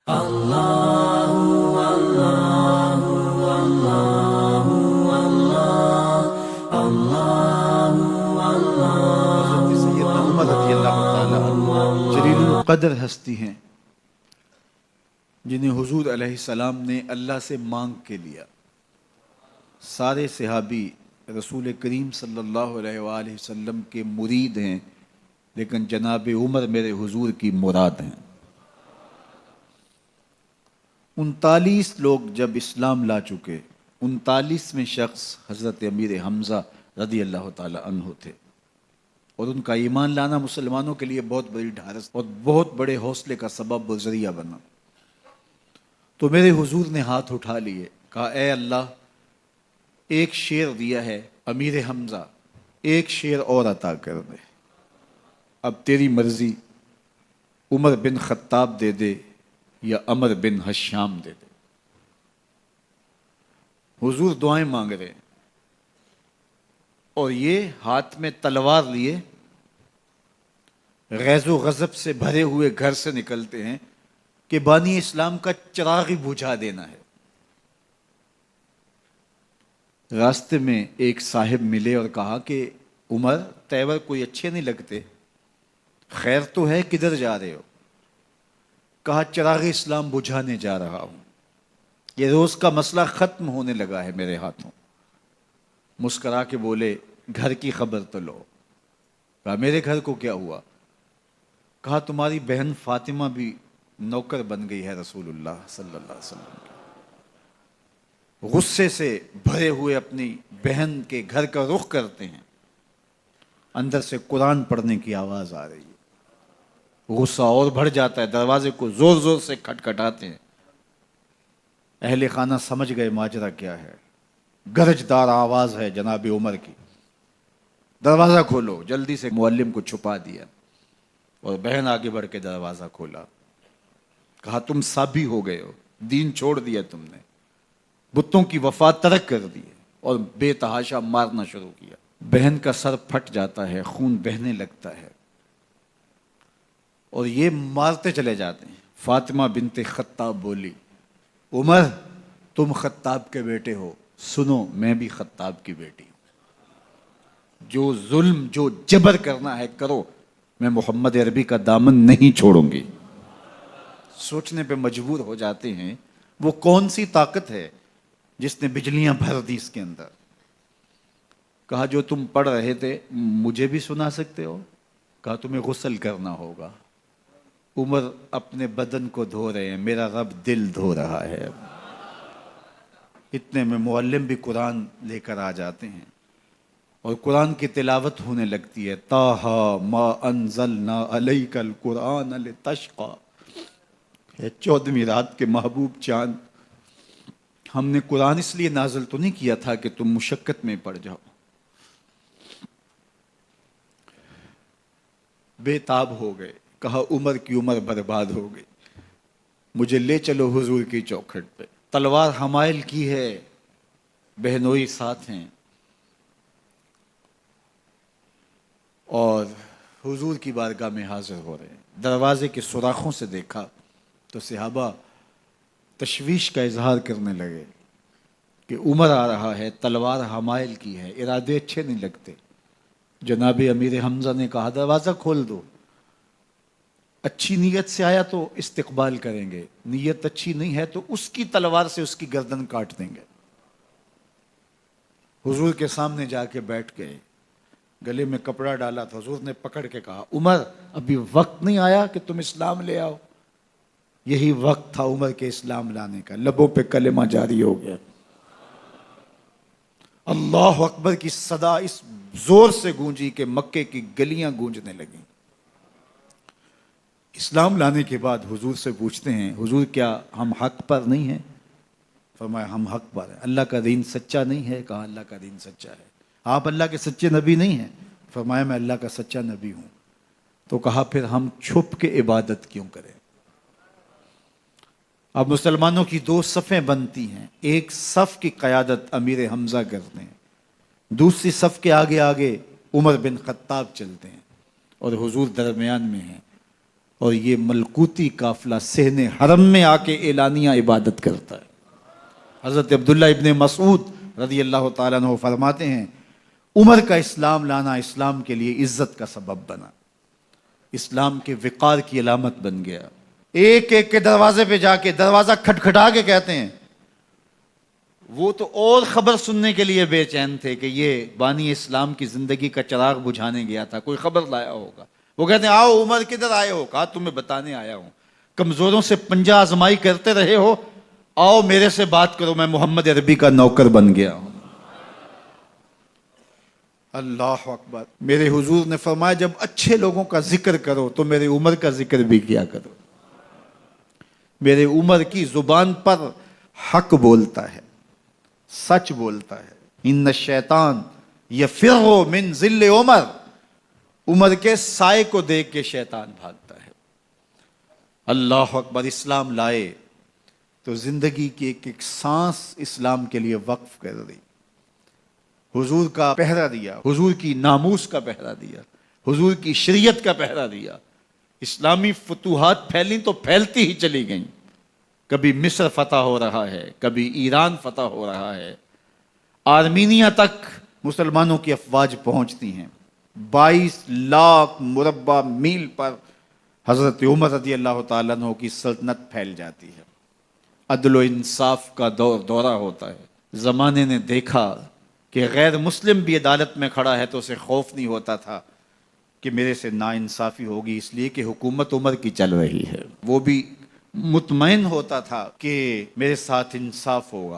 حضرت سیدنا عمر رضی اللہ تعالی عنہ جلیل القدر ہستی ہیں جنہیں حضور علیہ السلام نے اللہ سے مانگ کے لیا۔ سارے صحابی رسول کریم صلی اللہ علیہ وآلہ وسلم کے مرید ہیں، لیکن جناب عمر میرے حضور کی مراد ہیں۔ 39 لوگ جب اسلام لا چکے، 39ویں شخص حضرت امیر حمزہ رضی اللہ تعالی عنہ تھے، اور ان کا ایمان لانا مسلمانوں کے لیے بہت بڑی ڈھارس اور بہت بڑے حوصلے کا سبب و ذریعہ بنا۔ تو میرے حضور نے ہاتھ اٹھا لیے، کہا اے اللہ، ایک شیر دیا ہے امیر حمزہ، ایک شیر اور عطا کر دے، اب تیری مرضی، عمر بن خطاب دے دے یا عمر بن حشام دے دے۔ حضور دعائیں مانگ رہے ہیں، اور یہ ہاتھ میں تلوار لیے غیظ و غضب سے بھرے ہوئے گھر سے نکلتے ہیں کہ بانی اسلام کا چراغ ہی بجھا دینا ہے۔ راستے میں ایک صاحب ملے اور کہا کہ عمر، تیور کوئی اچھے نہیں لگتے، خیر تو ہے، کدھر جا رہے ہو؟ کہا چراغ اسلام بجھانے جا رہا ہوں، یہ روز کا مسئلہ ختم ہونے لگا ہے میرے ہاتھوں۔ مسکرا کے بولے گھر کی خبر تو لو۔ کہا میرے گھر کو کیا ہوا؟ کہا تمہاری بہن فاطمہ بھی نوکر بن گئی ہے رسول اللہ صلی اللہ علیہ وسلم کی۔ غصے سے بھرے ہوئے اپنی بہن کے گھر کا رخ کرتے ہیں، اندر سے قرآن پڑھنے کی آواز آ رہی ہے، غصہ اور بڑھ جاتا ہے، دروازے کو زور زور سے کھٹکھٹاتے ہیں۔ اہل خانہ سمجھ گئے ماجرا کیا ہے، گرجدار آواز ہے جناب عمر کی، دروازہ کھولو۔ جلدی سے معلم کو چھپا دیا اور بہن آگے بڑھ کے دروازہ کھولا۔ کہا تم سابی ہو گئے ہو، دین چھوڑ دیا تم نے، بتوں کی وفا ترک کر دی اور بے تحاشا مارنا شروع کیا۔ بہن کا سر پھٹ جاتا ہے، خون بہنے لگتا ہے، اور یہ مارتے چلے جاتے ہیں۔ فاطمہ بنت خطاب بولی عمر تم خطاب کے بیٹے ہو، سنو میں بھی خطاب کی بیٹی ہوں، جو ظلم جو جبر کرنا ہے کرو، میں محمد عربی کا دامن نہیں چھوڑوں گی۔ سوچنے پہ مجبور ہو جاتے ہیں وہ کون سی طاقت ہے جس نے بجلیاں بھر دی اس کے اندر۔ کہا جو تم پڑھ رہے تھے مجھے بھی سنا سکتے ہو؟ کہا تمہیں غسل کرنا ہوگا۔ عمر اپنے بدن کو دھو رہے ہیں، میرا رب دل دھو رہا ہے۔ اتنے میں معلم بھی قرآن لے کر آ جاتے ہیں اور قرآن کی تلاوت ہونے لگتی ہے۔ طٰہٰ ما انزلنا علیک القرآن لتشقیٰ، 14ویں رات کے محبوب چاند، ہم نے قرآن اس لیے نازل تو نہیں کیا تھا کہ تم مشقت میں پڑ جاؤ۔ بے تاب ہو گئے، کہا عمر کی عمر برباد ہو گئی، مجھے لے چلو حضور کی چوکھٹ پہ۔ تلوار حمائل کی ہے، بہنوئی ساتھ ہیں، اور حضور کی بارگاہ میں حاضر ہو رہے ہیں۔ دروازے کے سوراخوں سے دیکھا تو صحابہ تشویش کا اظہار کرنے لگے کہ عمر آ رہا ہے، تلوار حمائل کی ہے، ارادے اچھے نہیں لگتے۔ جناب امیر حمزہ نے کہا دروازہ کھول دو، اچھی نیت سے آیا تو استقبال کریں گے، نیت اچھی نہیں ہے تو اس کی تلوار سے اس کی گردن کاٹ دیں گے۔ حضور کے سامنے جا کے بیٹھ گئے، گلے میں کپڑا ڈالا تو حضور نے پکڑ کے کہا عمر ابھی وقت نہیں آیا کہ تم اسلام لے آؤ؟ یہی وقت تھا عمر کے اسلام لانے کا۔ لبوں پہ کلمہ جاری ہو گیا، اللہ اکبر کی صدا اس زور سے گونجی کہ مکے کی گلیاں گونجنے لگیں۔ اسلام لانے کے بعد حضور سے پوچھتے ہیں حضور کیا ہم حق پر نہیں ہیں؟ فرمایا ہم حق پر ہیں۔ اللہ کا دین سچا نہیں ہے؟ کہا اللہ کا دین سچا ہے۔ آپ اللہ کے سچے نبی نہیں ہیں؟ فرمایا میں اللہ کا سچا نبی ہوں۔ تو کہا پھر ہم چھپ کے عبادت کیوں کریں؟ اب مسلمانوں کی 2 صفیں بنتی ہیں، ایک صف کی قیادت امیر حمزہ کرتے ہیں، دوسری صف کے آگے آگے عمر بن خطاب چلتے ہیں، اور حضور درمیان میں ہیں۔ اور یہ ملکوتی قافلہ صحن حرم میں آ کے اعلانیہ عبادت کرتا ہے۔ حضرت عبداللہ ابن مسعود رضی اللہ تعالیٰ عنہ فرماتے ہیں عمر کا اسلام لانا اسلام کے لیے عزت کا سبب بنا، اسلام کے وقار کی علامت بن گیا۔ ایک ایک کے دروازے پہ جا کے دروازہ کھٹکھٹا کے کہتے ہیں، وہ تو اور خبر سننے کے لیے بے چین تھے کہ یہ بانی اسلام کی زندگی کا چراغ بجھانے گیا تھا، کوئی خبر لایا ہوگا۔ وہ کہتے ہیں آؤ عمر کدھر آئے ہو؟ کہا تمہیں بتانے آیا ہوں، کمزوروں سے پنجہ آزمائی کرتے رہے ہو، آؤ میرے سے بات کرو، میں محمد عربی کا نوکر بن گیا ہوں۔ اللہ اکبر۔ میرے حضور نے فرمایا جب اچھے لوگوں کا ذکر کرو تو میرے عمر کا ذکر بھی کیا کرو۔ میرے عمر کی زبان پر حق بولتا ہے، سچ بولتا ہے۔ ان الشیطان یفر من ظل عمر، عمر کے سائے کو دیکھ کے شیطان بھاگتا ہے۔ اللہ اکبر۔ اسلام لائے تو زندگی کی ایک ایک سانس اسلام کے لیے وقف کر دی، حضور کا پہرا دیا، حضور کی ناموس کا پہرا دیا، حضور کی شریعت کا پہرا دیا۔ اسلامی فتوحات پھیلیں تو پھیلتی ہی چلی گئیں، کبھی مصر فتح ہو رہا ہے، کبھی ایران فتح ہو رہا ہے، آرمینیا تک مسلمانوں کی افواج پہنچتی ہیں۔ 22 لاکھ مربع میل پر حضرت عمر رضی اللہ تعالیٰ عنہ کی سلطنت پھیل جاتی ہے۔ عدل و انصاف کا دورہ ہوتا ہے۔ زمانے نے دیکھا کہ غیر مسلم بھی عدالت میں کھڑا ہے تو اسے خوف نہیں ہوتا تھا کہ میرے سے ناانصافی ہوگی، اس لیے کہ حکومت عمر کی چل رہی ہے۔ وہ بھی مطمئن ہوتا تھا کہ میرے ساتھ انصاف ہوگا۔